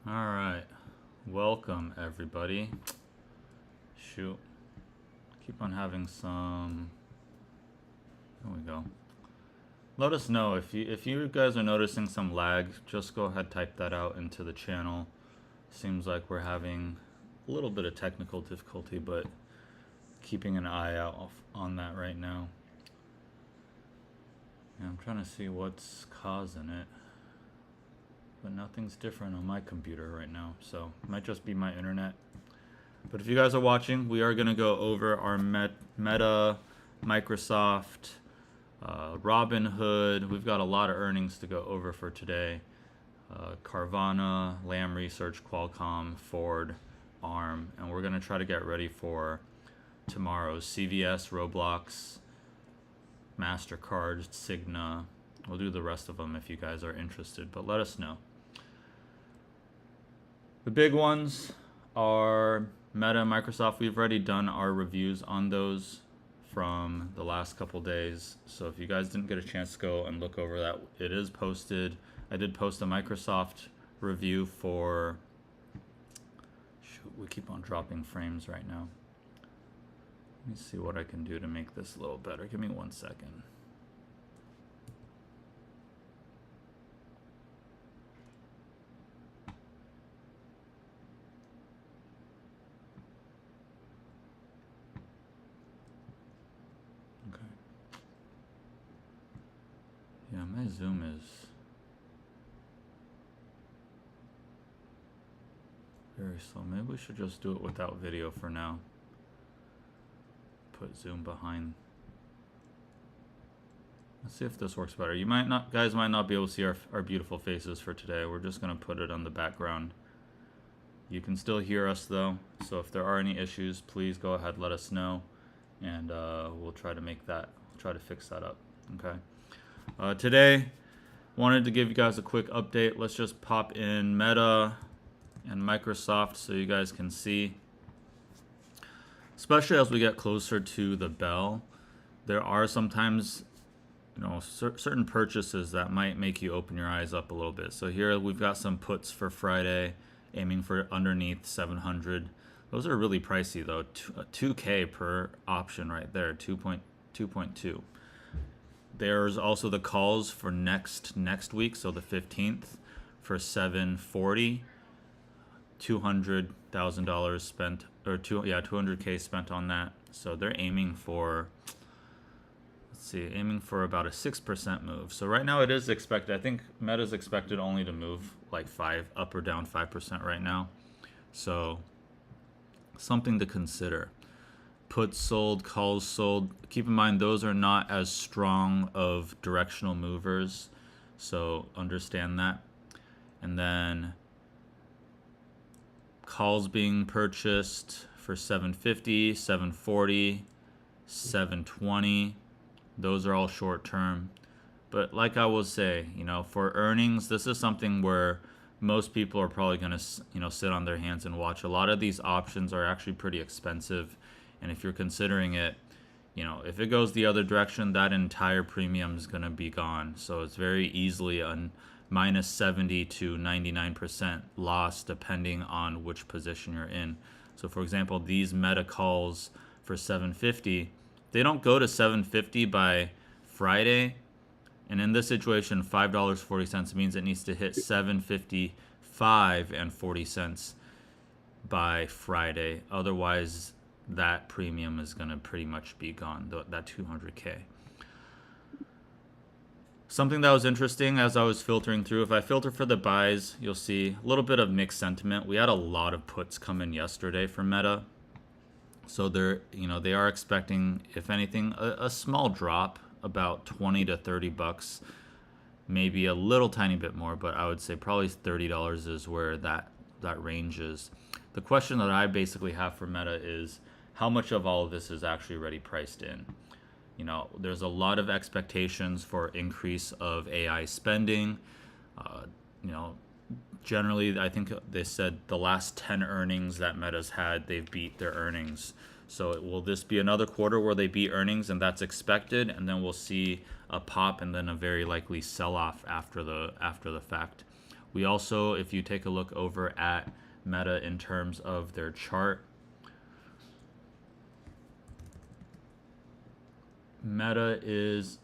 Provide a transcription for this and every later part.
All right, welcome everybody. Shoot, keep on having some. There we go. Let us know if you guys are noticing some lag. Just go ahead, type that out into the channel. Seems like we're having a little bit of technical difficulty, but keeping an eye out on that right now. Yeah, I'm trying to see what's causing it, but nothing's different on my computer right now, so it might just be my internet. But if you guys are watching, we are going to go over our Meta, Microsoft, Robinhood. We've got a lot of earnings to go over for today. Carvana, Lam Research, Qualcomm, Ford, ARM, and we're going to try to get ready for tomorrow's CVS, Roblox, MasterCard, Cigna. We'll do the rest of them if you guys are interested, but let us know. The big ones are Meta, Microsoft. We've already done our reviews on those from the last couple days, so if you guys didn't get a chance to go and look over that, it is posted. I did post a Microsoft review for, shoot, we keep on dropping frames right now. Let me see what I can do to make this a little better. Give me 1 second. Okay. Yeah, my Zoom is very slow. Maybe we should just do it without video for now. Put Zoom behind. Let's see if this works better. You might not, guys might not be able to see our beautiful faces for today. We're just gonna put it on the background. You can still hear us though, so if there are any issues, please go ahead, let us know, and we'll try to fix that up. Okay. Today, wanted to give you guys a quick update. Let's just pop in Meta and Microsoft so you guys can see. Especially as we get closer to the bell, there are sometimes, certain purchases that might make you open your eyes up a little bit. So here we've got some puts for Friday, aiming for underneath 700. Those are really pricey though. 2K per option right there, 2.2. There's also the calls for next week, so the 15th, for 740. $200,000 spent, or 200K spent on that. So they're aiming for, aiming for about a 6% move. So right now it is expected, I think Meta's expected only to move like up or down 5% right now. So something to consider. Puts sold, calls sold. Keep in mind those are not as strong of directional movers, so understand that. And then calls being purchased for 750, 740, 720. Those are all short term. But like I will say, for earnings, this is something where most people are probably going to, sit on their hands and watch. A lot of these options are actually pretty expensive. And if you're considering it, if it goes the other direction, that entire premium is going to be gone. So it's very easily minus 70 to 99% loss depending on which position you're in. So for example, these Meta calls for 750, they don't go to 750 by Friday. And in this situation, $5.40 means it needs to hit 755.40 by Friday. Otherwise, that premium is going to pretty much be gone, that 200K. Something that was interesting as I was filtering through, if I filter for the buys, you'll see a little bit of mixed sentiment. We had a lot of puts come in yesterday for Meta. So they are expecting, if anything, a small drop, about 20 to 30 bucks, maybe a little tiny bit more, but I would say probably $30 is where that range is. The question that I basically have for Meta is how much of all of this is actually already priced in? There's a lot of expectations for increase of AI spending. Generally, I think they said the last 10 earnings that Meta's had, they've beat their earnings. So will this be another quarter where they beat earnings and that's expected, and then we'll see a pop and then a very likely sell-off after the fact? We also, if you take a look over at Meta in terms of their chart, Meta is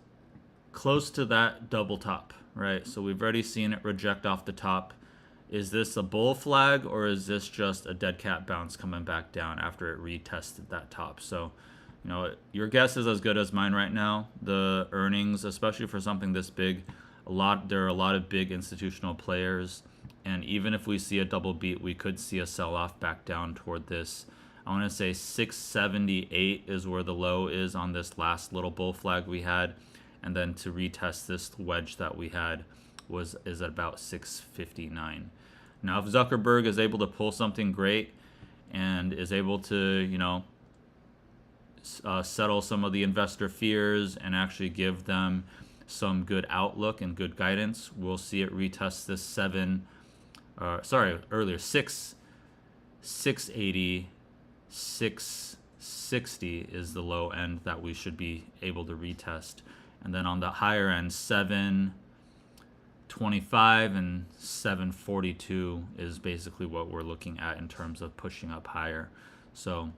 close to that double top, right? So we've already seen it reject off the top. Is this a bull flag, or is this just a dead cat bounce coming back down after it retested that top? So, you know, your guess is as good as mine right now. The earnings, especially for something this big, there are a lot of big institutional players, and even if we see a double beat, we could see a sell-off back down toward this. I want to say 678 is where the low is on this last little bull flag we had, and then to retest this wedge that we had is at about 659. Now, if Zuckerberg is able to pull something great and is able to, you know, settle some of the investor fears and actually give them some good outlook and good guidance, we'll see it retest this 680, 660 is the low end that we should be able to retest. And then on the higher end, 725 and 742 is basically what we're looking at in terms of pushing up higher. So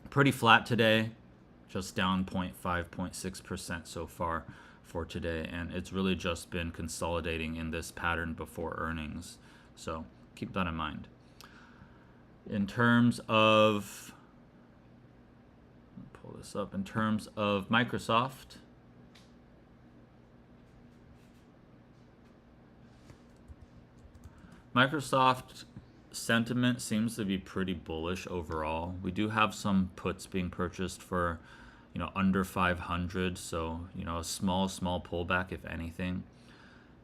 pretty flat today, just down 0.5, 0.6% so far for today. And it's really just been consolidating in this pattern before earnings. So keep that in mind. In terms of, pull this up, in terms of Microsoft, Microsoft sentiment seems to be pretty bullish overall. We do have some puts being purchased for, you know, under 500, so, you know, a small pullback if anything.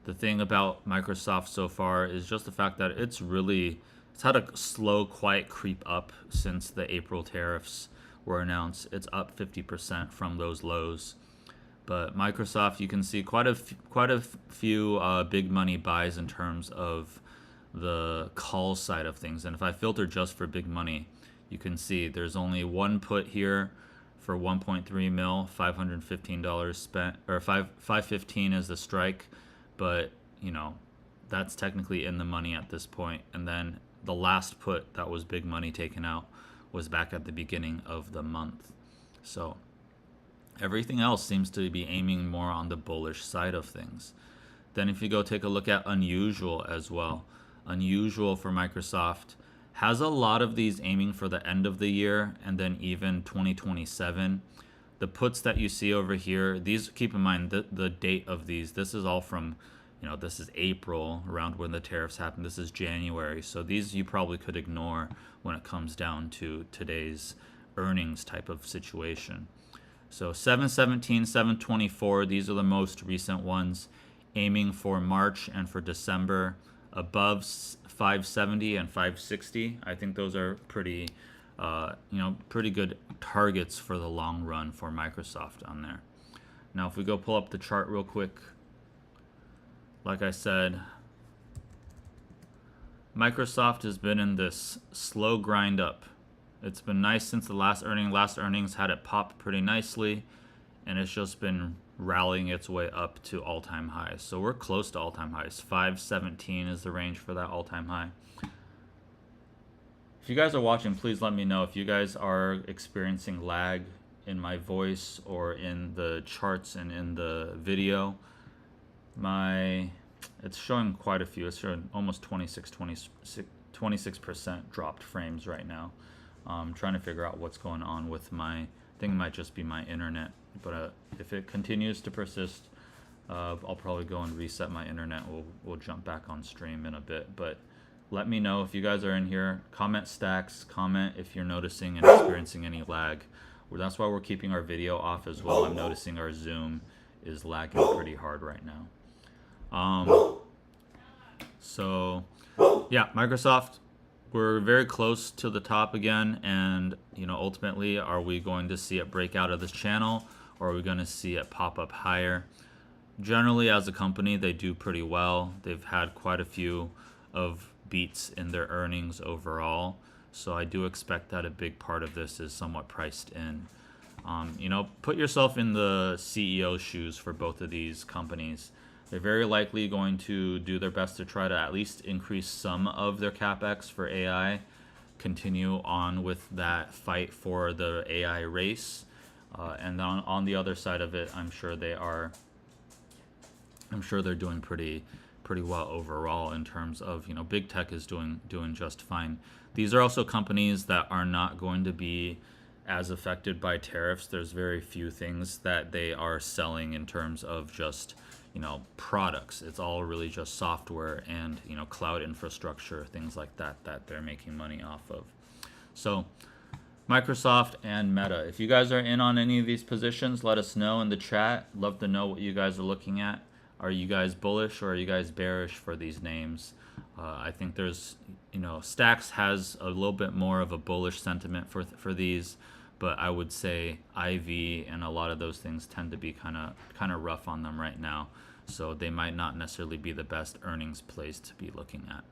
The thing about Microsoft so far is just the fact that it's had a slow, quiet creep up since the April tariffs were announced. It's up 50% from those lows. But Microsoft, you can see quite a few big money buys in terms of the call side of things. And if I filter just for big money, you can see there's only one put here for 1.3 mil, $515 spent, or 515 is the strike, but you know, that's technically in the money at this point. And then the last put that was big money taken out was back at the beginning of the month. So everything else seems to be aiming more on the bullish side of things. Then if you go take a look at unusual as well, unusual for Microsoft has a lot of these aiming for the end of the year and then even 2027. The puts that you see over here, these, keep in mind the date of these, this is all from, you know, this is April, around when the tariffs happened. This is January. So these you probably could ignore when it comes down to today's earnings type of situation. So 717, 724, these are the most recent ones, aiming for March and for December, above 570 and 560. I think those are pretty, pretty good targets for the long run for Microsoft on there. Now, if we go pull up the chart real quick, like I said, Microsoft has been in this slow grind up. It's been nice since the last earnings. Last earnings had it pop pretty nicely, and it's just been rallying its way up to all-time highs. So we're close to all-time highs. 517 is the range for that all-time high. If you guys are watching, please let me know if you guys are experiencing lag in my voice or in the charts and in the video. It's showing quite a few. It's showing almost 26% dropped frames right now. I'm trying to figure out what's going on with I think it might just be my internet, but if it continues to persist, I'll probably go and reset my internet. We'll jump back on stream in a bit, but let me know if you guys are in here. Comment stacks, comment if you're noticing and experiencing any lag. That's why we're keeping our video off as well. I'm noticing our Zoom is lagging pretty hard right now. So yeah, Microsoft, we're very close to the top again, and you know, ultimately, are we going to see it break out of this channel, or are we going to see it pop up higher? Generally, as a company, they do pretty well. They've had quite a few of beats in their earnings overall, so I do expect that a big part of this is somewhat priced in. You know, put yourself in the CEO shoes for both of these companies. They're very likely going to do their best to try to at least increase some of their capex for AI, continue on with that fight for the AI race, and on the other side of it, I'm sure they're doing pretty well overall in terms of, you know, big tech is doing just fine. These are also companies that are not going to be as affected by tariffs. There's very few things that they are selling in terms of just, you know, products. It's all really just software and, you know, cloud infrastructure, things like that they're making money off of. So Microsoft and Meta, if you guys are in on any of these positions, let us know in the chat. Love to know what you guys are looking at. Are you guys bullish or are you guys bearish for these names? I think there's, you know, Stacks has a little bit more of a bullish sentiment for these, but I would say IV and a lot of those things tend to be kind of rough on them right now. So they might not necessarily be the best earnings plays to be looking at.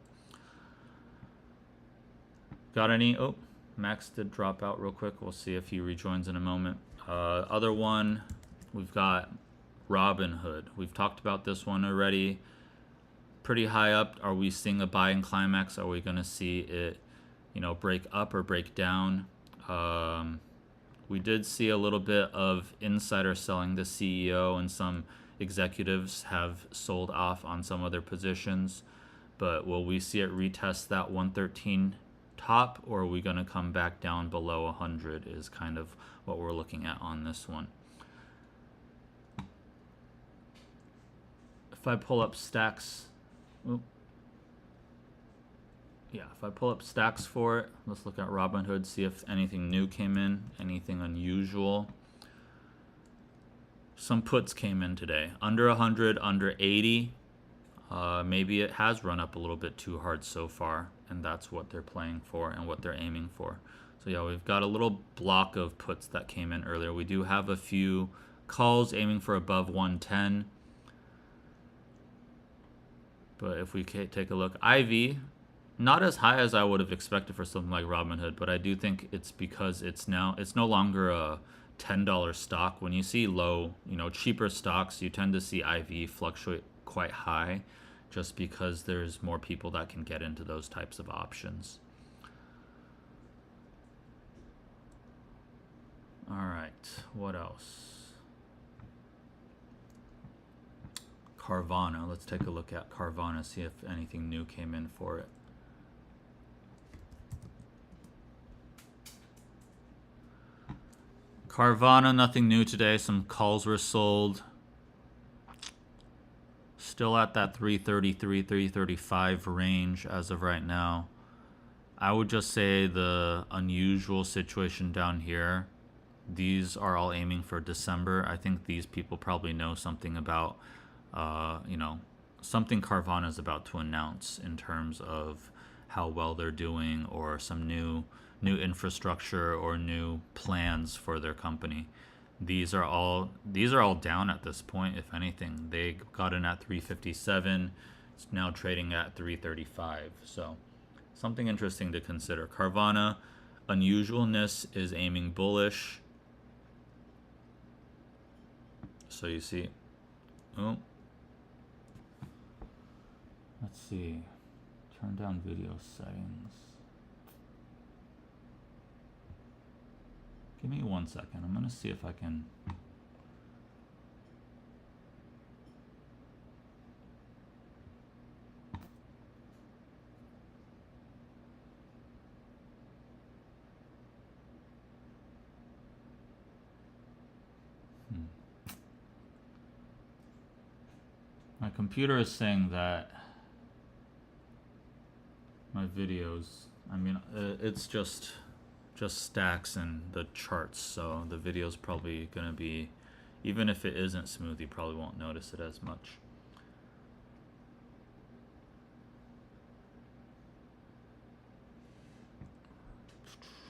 Got any? Oh, Max did drop out real quick. We'll see if he rejoins in a moment. Other one, we've got Robinhood. We've talked about this one already. Pretty high up. Are we seeing a buying climax? Are we going to see it, you know, break up or break down? We did see a little bit of insider selling. The CEO and some executives have sold off on some of their positions, but will we see it retest that 113 top, or are we going to come back down below 100 is kind of what we're looking at on this one. If I pull up Stacks, if I pull up Stacks for it, let's look at Robinhood, see if anything new came in, anything unusual. Some puts came in today, under 100, under 80. Maybe it has run up a little bit too hard so far, and that's what they're playing for and what they're aiming for. So yeah, we've got a little block of puts that came in earlier. We do have a few calls aiming for above 110. But if we take a look, IV, not as high as I would have expected for something like Robinhood, but I do think it's because it's no longer a $10 stock. When you see low, you know, cheaper stocks, you tend to see IV fluctuate quite high just because there's more people that can get into those types of options. All right, what else? Carvana. Let's take a look at Carvana, see if anything new came in for it. Carvana, nothing new today. Some calls were sold. Still at that 333, 335 range as of right now. I would just say the unusual situation down here, these are all aiming for December. I think these people probably know something about you know, something Carvana is about to announce in terms of how well they're doing, or some new infrastructure or new plans for their company. These are all down at this point. If anything, they got in at 357. It's now trading at 335. So something interesting to consider. Carvana, unusualness is aiming bullish. So you see, oh, let's see, turn down video settings. Give me 1 second. I'm going to see if I can. My computer is saying that my videos, I mean, it's just stacks and the charts, so the video's probably going to be, even if it isn't smooth, you probably won't notice it as much.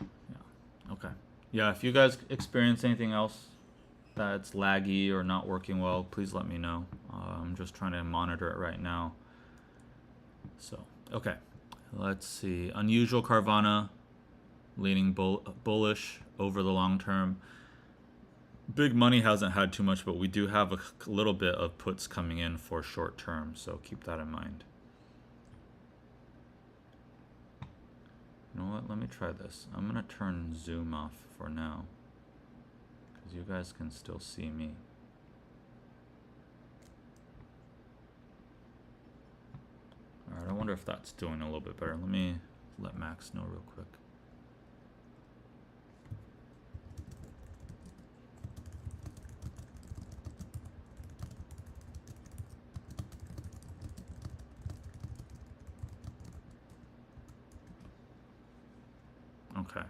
Yeah. Okay. Yeah, if you guys experience anything else that's laggy or not working well, please let me know. I'm just trying to monitor it right now. So, okay. Let's see. Unusual Carvana, leaning bullish over the long term. Big money hasn't had too much, but we do have a little bit of puts coming in for short term, so keep that in mind. You know what? Let me try this. I'm gonna turn zoom off for now, because you guys can still see me. Alright, I wonder if that's doing a little bit better. Let me let Max know real quick. Okay.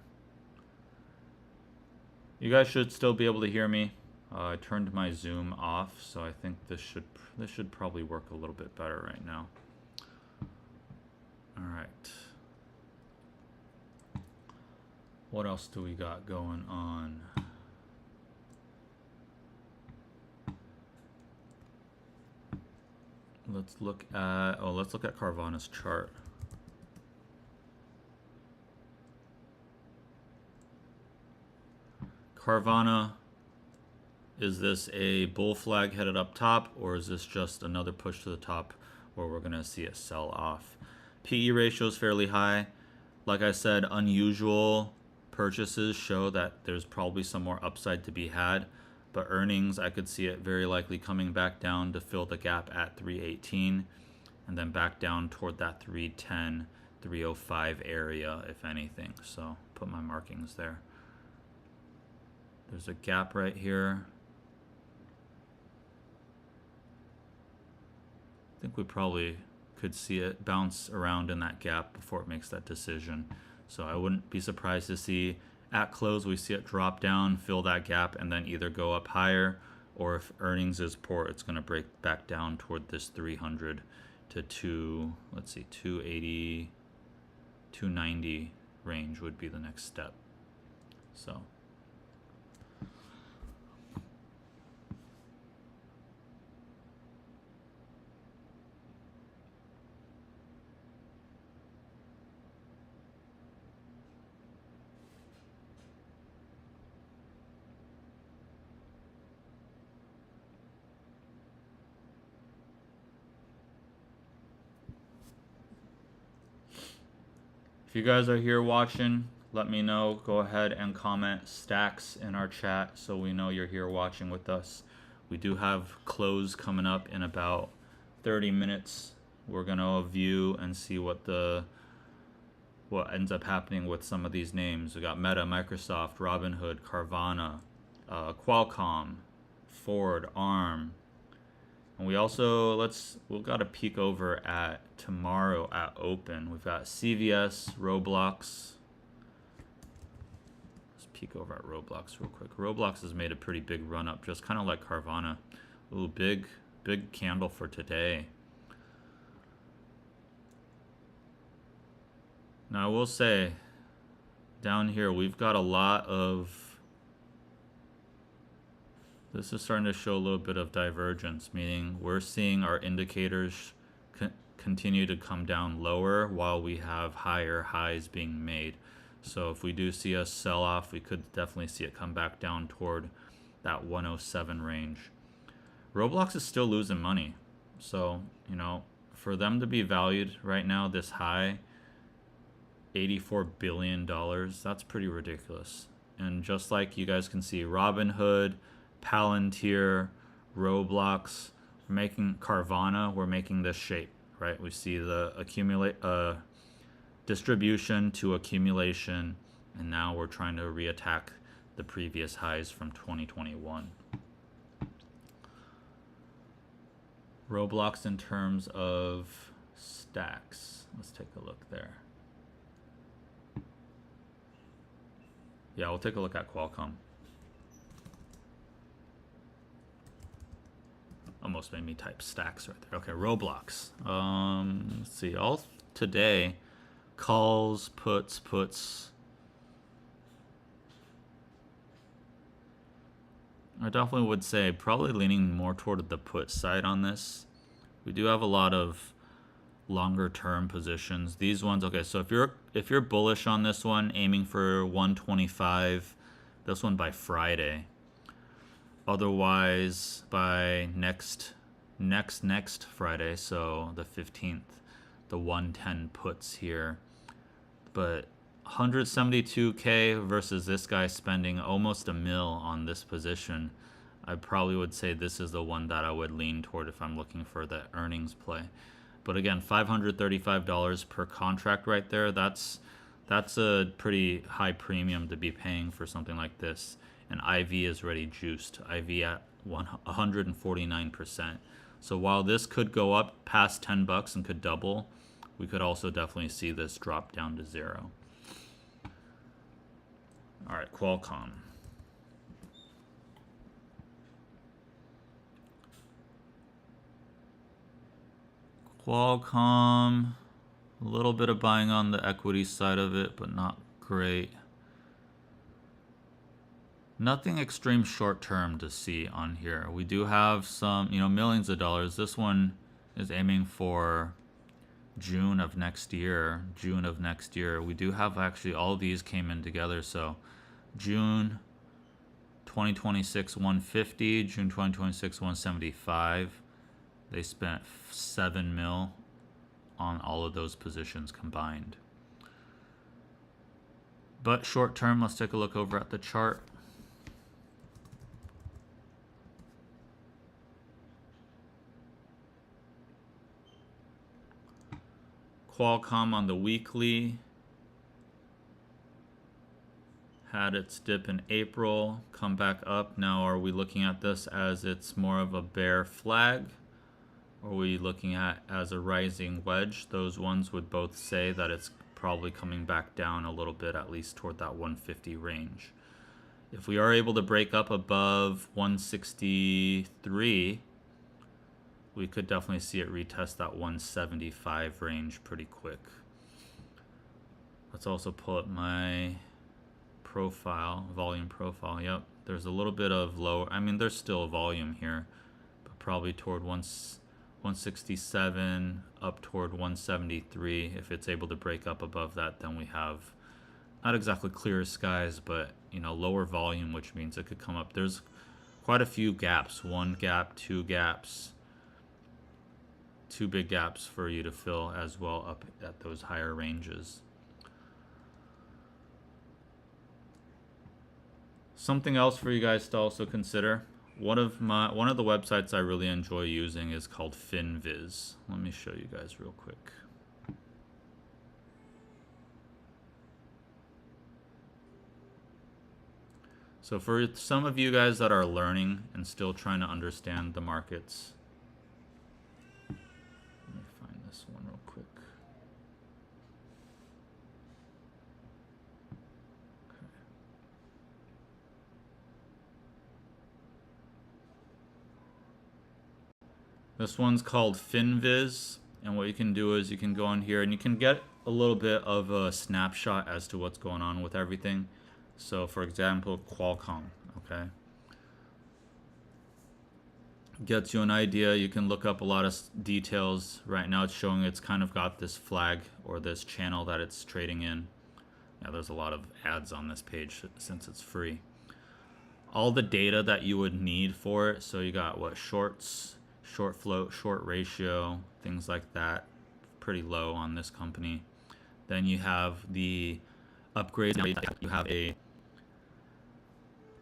You guys should still be able to hear me. I turned my zoom off, so I think this should probably work a little bit better right now. All right. What else do we got going on? Let's look at Carvana's chart. Carvana, is this a bull flag headed up top, or is this just another push to the top where we're going to see it sell off? PE ratio is fairly high. Like I said, unusual purchases show that there's probably some more upside to be had, but earnings, I could see it very likely coming back down to fill the gap at 318 and then back down toward that 310, 305 area, if anything. So put my markings there. There's a gap right here. I think we probably could see it bounce around in that gap before it makes that decision. So I wouldn't be surprised to see at close we see it drop down, fill that gap, and then either go up higher, or if earnings is poor, it's going to break back down toward this 300 to 280, 290 range would be the next step. So if you guys are here watching, let me know. Go ahead and comment stacks in our chat so we know you're here watching with us. We do have close coming up in about 30 minutes. We're gonna view and see what ends up happening with some of these names. We got Meta, Microsoft, Robinhood, Carvana, Qualcomm, Ford, ARM. And we also, we've got to peek over at tomorrow at open. We've got CVS, Roblox. Let's peek over at Roblox real quick. Roblox has made a pretty big run up, just kind of like Carvana. Ooh, big candle for today. Now I will say, down here we've got a lot of, this is starting to show a little bit of divergence, meaning we're seeing our indicators continue to come down lower while we have higher highs being made. So if we do see a sell-off, we could definitely see it come back down toward that 107 range. Roblox is still losing money. So, you know, for them to be valued right now this high, $84 billion, that's pretty ridiculous. And just like you guys can see, Robinhood, Palantir, Roblox, we're making Carvana, we're making this shape, right? We see the distribution to accumulation, and now we're trying to reattack the previous highs from 2021. Roblox in terms of stacks, let's take a look there. Yeah, we'll take a look at Qualcomm. Almost made me type stacks right there. Okay, Roblox. Let's see. All today, calls, puts. I definitely would say probably leaning more toward the put side on this. We do have a lot of longer term positions. These ones, okay, so if you're bullish on this one, aiming for 125, this one by Friday. Otherwise, by next Friday, so the 15th, the 110 puts here. But 172K versus this guy spending almost $1 million on this position. I probably would say this is the one that I would lean toward if I'm looking for the earnings play. But again, $535 per contract right there. That's a pretty high premium to be paying for something like this. And IV is already juiced. IV at 149%. So while this could go up past 10 bucks and could double, we could also definitely see this drop down to 0. All right, Qualcomm. Qualcomm, a little bit of buying on the equity side of it, but not great. Nothing extreme short term to see on here. We do have some, millions of dollars. This one is aiming for June of next year. We do have actually all of these came in together. So June 2026 150, June 2026 175. They spent 7 mil on all of those positions combined. But short term, let's take a look over at the chart. Qualcomm on the weekly had its dip in April, come back up. Now are we looking at this as it's more of a bear flag? Or are we looking at as a rising wedge? Those ones would both say that it's probably coming back down a little bit, at least toward that 150 range. If we are able to break up above 163, we could definitely see it retest that 175 range pretty quick. Let's also pull up my profile, volume profile. Yep, there's a little bit of low. I mean, there's still a volume here, but probably toward 167 up toward 173. If it's able to break up above that, then we have not exactly clear skies, but lower volume, which means it could come up. There's quite a few gaps. One gap, two gaps. Two big gaps for you to fill as well up at those higher ranges. Something else for you guys to also consider. One of the websites I really enjoy using is called FinViz. Let me show you guys real quick. So for some of you guys that are learning and still trying to understand the markets, let me find this one real quick. Okay. This one's called FinViz, and what you can do is you can go on here and you can get a little bit of a snapshot as to what's going on with everything. So for example, Qualcomm, okay, gets you an idea. You can look up a lot of details. Right now it's showing it's kind of got this flag or this channel that it's trading in. Now there's a lot of ads on this page since it's free. All the data that you would need for it. So you got what, shorts, short float, short ratio, things like that. Pretty low on this company. Then you have the upgrades. You have a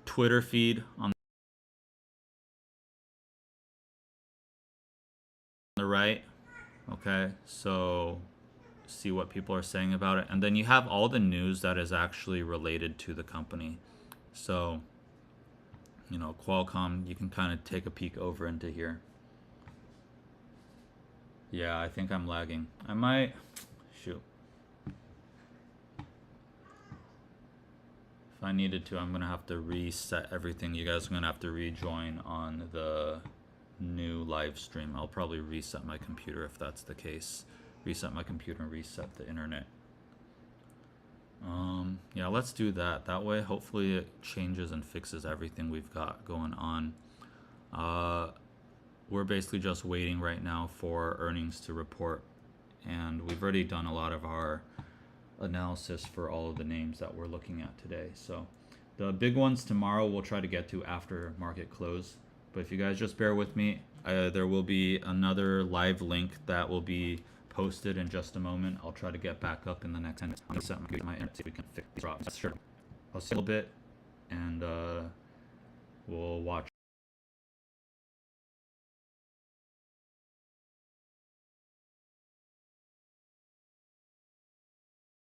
Twitter feed on the right. Okay, so see what people are saying about it. And then you have all the news that is actually related to the company. So, Qualcomm, you can kind of take a peek over into here. Yeah, I think I'm lagging. I might, shoot. If I needed to, I'm going to have to reset everything. You guys are going to have to rejoin on the new live stream. I'll probably reset my computer if that's the case. Reset my computer and reset the internet. Yeah, let's do that. That way, hopefully it changes and fixes everything we've got going on. We're basically just waiting right now for earnings to report. And we've already done a lot of our analysis for all of the names that we're looking at today. So The big ones tomorrow we'll try to get to after market close. But if you guys just bear with me, there will be another live link that will be posted in just a moment. I'll try to get back up in the next 10 minutes. I'm going to set my internet so we can fix these drops. Sure. I'll see you a little bit, and we'll watch